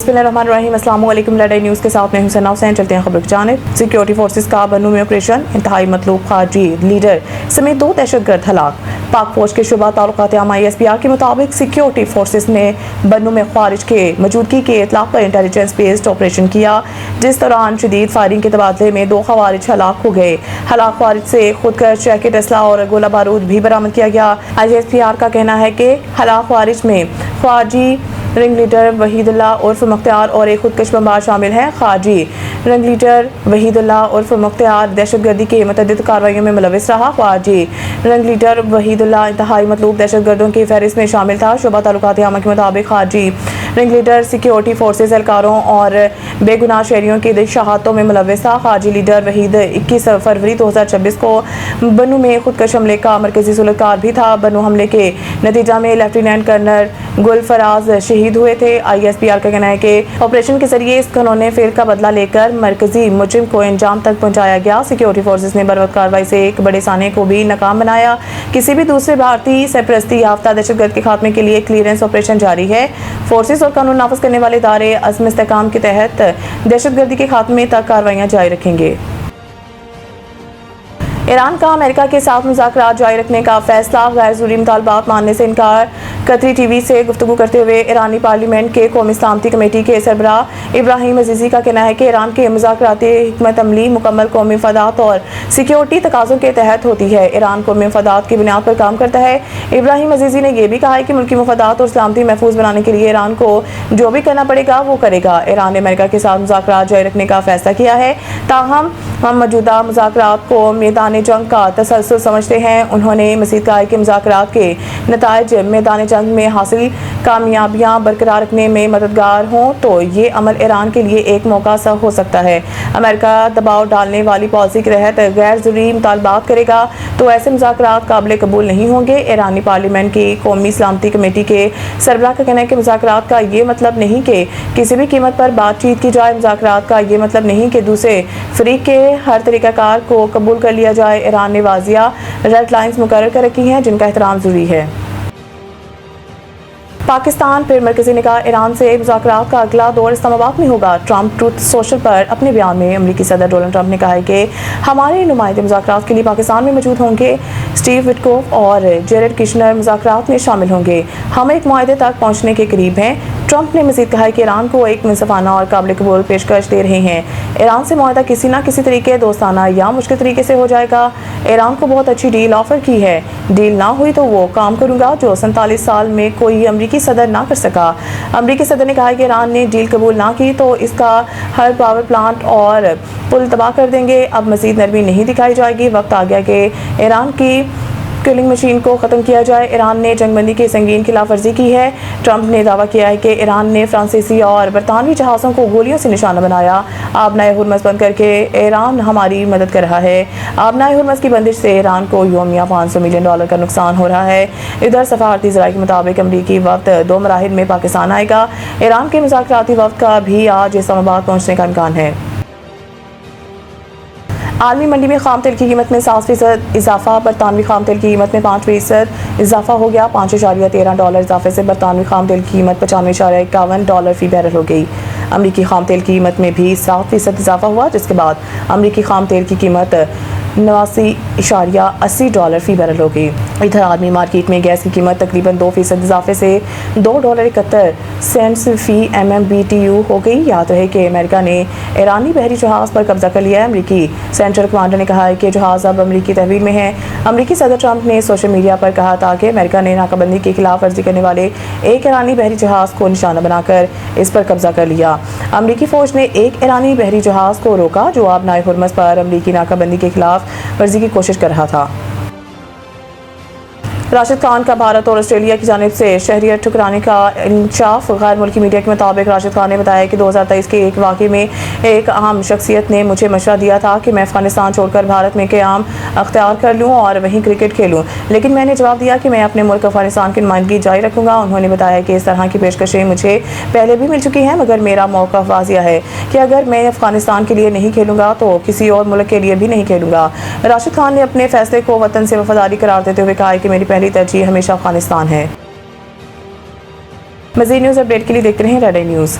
बिस्मिल्लाहिर्रहमानिर्रहीम। अस्सलाम वालेकुम। लड़ाई न्यूज़ के साथ मैं हूं सना हुसैन। चलते हैं खबर की जानिब। सिक्योरिटी फोर्सेस का बन्नू में ऑपरेशन, इंतहाई मतलूब खारजी लीडर समेत 2 दहशतगर्द हलाक। पाक फौज के शुबा ताल्लुकात आमा ISPR के मुताबिक सिक्योरिटी फोर्सेस ने बन्नू में खारिज के मौजूदगी के इत्लाक पर इंटेलिजेंस बेस्ड ऑपरेशन किया, जिस दौरान शदीद फायरिंग के तबादले में 2 खवारिज हलाक हो गए। हलाक खारिज से खुदकश जैकेट, असला और गोला बारूद भी बरामद किया गया। ISPR का कहना है कि हलाक खारिज में खारजी रिंग लीडर वहीदुल्लाह उर्फ मुख्तियार और एक खुदकश बमबार शामिल हैं। खारजी रिंग लीडर वहीदुल्लाह उर्फ मुख्तियार दहशतगर्दी के मुतअद्दिद कार्रवाइयों में मुलविस रहा। खारजी रिंग लीडर वहीदुल्लाह इंतहाई मतलूब दहशतगर्दों की फहरिस्त में शामिल था। शुबा ताल्लुकात आमा के मुताबिक खारजी रिंग लीडर सिक्योरिटी फोर्सेज एहलकारों और बेगुनाह शहरियों की शहादतों में मुलविस था। खारजी लीडर वहीद 21 फरवरी 2026 को बन्नू में खुदकश हमले का मरकजी सुलहकार भी था। बन्नू हमले के नतीजा में लेफ्टिनेंट कर्नल गुलफराज शहीद हुए थे। ISPR का कहना है कि ऑपरेशन के जरिए इस घिनौने फेल का बदला लेकर मरकजी मुजरिम को अंजाम तक पहुंचाया गया। सिक्योरिटी फोर्सेस ने बरवक्त कार्रवाई से एक बड़े साने को भी नाकाम बनाया। किसी भी दूसरे भारतीय सरपरस्ती याफ्ता दहशतगर्द के खात्मे के लिए क्लियरेंस ऑपरेशन जारी है। फोर्सेस और कानून नाफिज करने वाले इदारे अज़्म इस्तेहकाम के तहत दहशतगर्दी के खात्मे तक कार्रवाइयाँ जारी रखेंगे। ईरान का अमेरिका के साथ मुज़ाकरात जारी रखने का फैसला, गैर ज़रूरी मुतालबात मानने से इनकार। कतरी TV से गुफ्तगू करते हुए ईरानी पार्लियामेंट के कौमी सलामती कमेटी के सरबराह इब्राहिम अजीज़ी का कहना है कि ईरान के मुज़ाकराती हिकमत अमली मुकम्मल कौमी मफादात और सिक्योरिटी तकाज़ों के तहत होती है। ईरान कौमी मफादात की बुनियाद पर काम करता है। इब्राहिम अजीज़ी ने यह भी कहा है कि मुल्की मफादात और सलामती महफूज बनाने के लिए ईरान को जो भी करना पड़ेगा वो करेगा। ईरान ने अमेरिका के साथ मुज़ाकरात जारी रखने का फैसला किया है, ताहम हम मौजूदा मुज़ाकरात को मैदान जंग का तसलसल समझते हैं। उन्होंने मज़ीद कहा कि मुज़ाकरात के नताइज मैदान जंग में हासिल कामयाबियाँ बरकरार रखने में मददगार हों तो ये अमल ईरान के लिए एक मौका सा हो सकता है। अमेरिका दबाव डालने वाली पॉलिसी के तहत गैर ज़रूरी मुतालबात करेगा तो ऐसे मुज़ाकरात काबिल कबूल नहीं होंगे। ईरानी पार्लियामेंट की कौमी सलामती कमेटी के सरबराह का कहना है कि मुज़ाकरात का ये मतलब नहीं कि किसी भी कीमत पर बातचीत की जाए। मुज़ाकरात का ये मतलब नहीं कि दूसरे फरीक के हर तरीक़ाकार को कबूल कर लिया जाए। ईरान ने वाज़िया रेड लाइन्स मुकर्रर कर रखी हैं जिनका एहतराम ज़रूरी है। पाकिस्तान फिर मरकज़ी ने कहा ईरान से मुज़ाकरात का अगला दौर इस्लामाबाद में होगा। ट्रंप ट्रूथ सोशल पर अपने बयान में अमेरिकी सदर डोनाल्ड ट्रंप ने कहा है कि हमारे नुमाइंदे मुज़ाकरात के लिए पाकिस्तान में मौजूद होंगे। स्टीव विटकोफ और जेरेड किशनर मुज़ाकरात में शामिल होंगे। हम एक मुआहदे तक पहुँचने के करीब हैं। ट्रंप ने मज़ीद कहा कि ईरान को एक मुंसफाना और काबिल कबूल पेशकश दे रहे हैं। ईरान से मुआहदा किसी न किसी तरीके दोस्ताना या मुश्किल तरीके से हो जाएगा। ईरान को बहुत अच्छी डील ऑफर की है। डील ना हुई तो वो काम करूँगा जो 47 साल में कोई अमरीकी सदर ना कर सका। अमरीकी सदर ने कहा कि ईरान ने डील कबूल ना की तो इसका हर पावर प्लांट और पुल तबाह कर देंगे। अब मज़ीद नरमी नहीं दिखाई जाएगी। वक्त आ गया कि ईरान की किलिंग मशीन को ख़त्म किया जाए। ईरान ने जंगबंदी की संगीन खिलाफ वर्जी की है। ट्रंप ने दावा किया है कि ईरान ने फ्रांसीसी और बरतानवी जहाज़ों को गोलियों से निशाना बनाया। आबनाए हुर्मज़ बंद करके ईरान हमारी मदद कर रहा है। आबनाए हुर्मज़ की बंदिश से ईरान को यौमिया $500 मिलियन का नुकसान हो रहा है। इधर सफारती ज़राए के मुताबिक अमरीकी वक्त 2 मराहिल में पाकिस्तान आएगा। ईरान के मुज़ाकराती वक्त का भी आज इस्लामाबाद पहुँचने का इम्कान है। आलमी मंडी में खाम तेल की कीमत में 7% इजाफा। बरतानवी खाम तेल की कीमत में 5% इजाफा हो गया। $5.13 इजाफे से बरतानवी खाम तेल की कीमत $95.51 फ़ी बैरल हो गई। अमरीकी खाम तेल की कीमत में भी 7% इजाफा हुआ, जिसके बाद अमरीकी खाम तेल की कीमत $89.80 फ़ी बैरल हो गई। इधर आलमी मार्केट में गैस की कीमत तकरीबन 2% इजाफे से $2.71 फ़ी MMBTU हो गई। याद रहे कि अमेरिका ने ईरानी बहरी जहाज़ पर कब्जा कर लिया है। अमरीकी सेंट्रल कमांडर ने कहा है कि जहाज़ अब अमरीकी तहवील में है। अमरीकी सदर ट्रंप ने सोशल मीडिया पर कहा था कि अमेरिका ने नाकाबंदी की खिलाफ वर्जी करने वाले एक ईरानी बहरी जहाज़ को निशाना बनाकर इस पर कब्जा कर लिया। अमरीकी फ़ौज ने एक ईरानी बहरी जहाज़ को रोका जो आबनाए हुर्मज़ पर अमरीकी नाकाबंदी के खिलाफ वर्जी की कोशिश कर रहा था। राशिद खान का भारत और ऑस्ट्रेलिया की जानिब से शहरियत ठुकराने का इंकशाफ। गैर मुल्की मीडिया के मुताबिक राशिद खान ने बताया कि 2023 के एक वाक़े में एक अहम शख्सियत ने मुझे मशवरा दिया था कि मैं अफगानिस्तान छोड़कर भारत में क़याम अख्तियार कर लूँ और वहीं क्रिकेट खेलूँ, लेकिन मैंने जवाब दिया कि मैं अपने मुल्क अफगानिस्तान की नुमाइंदगी जारी रखूँगा। उन्होंने बताया कि इस तरह की पेशकशें मुझे पहले भी मिल चुकी हैं, मगर मेरा मौक़िफ़ वाज़िया है कि अगर मैं अफगानिस्तान के लिए नहीं खेलूँगा तो किसी और मुल्क के लिए भी नहीं खेलूँगा। राशिद खान ने अपने फैसले को वतन से वफादारी करार देते हुए कहा कि मेरी पहली तरजीह हमेशा अफगानिस्तान है। मज़ीद न्यूज़ अपडेट के लिए देखते रहें रेड न्यूज़।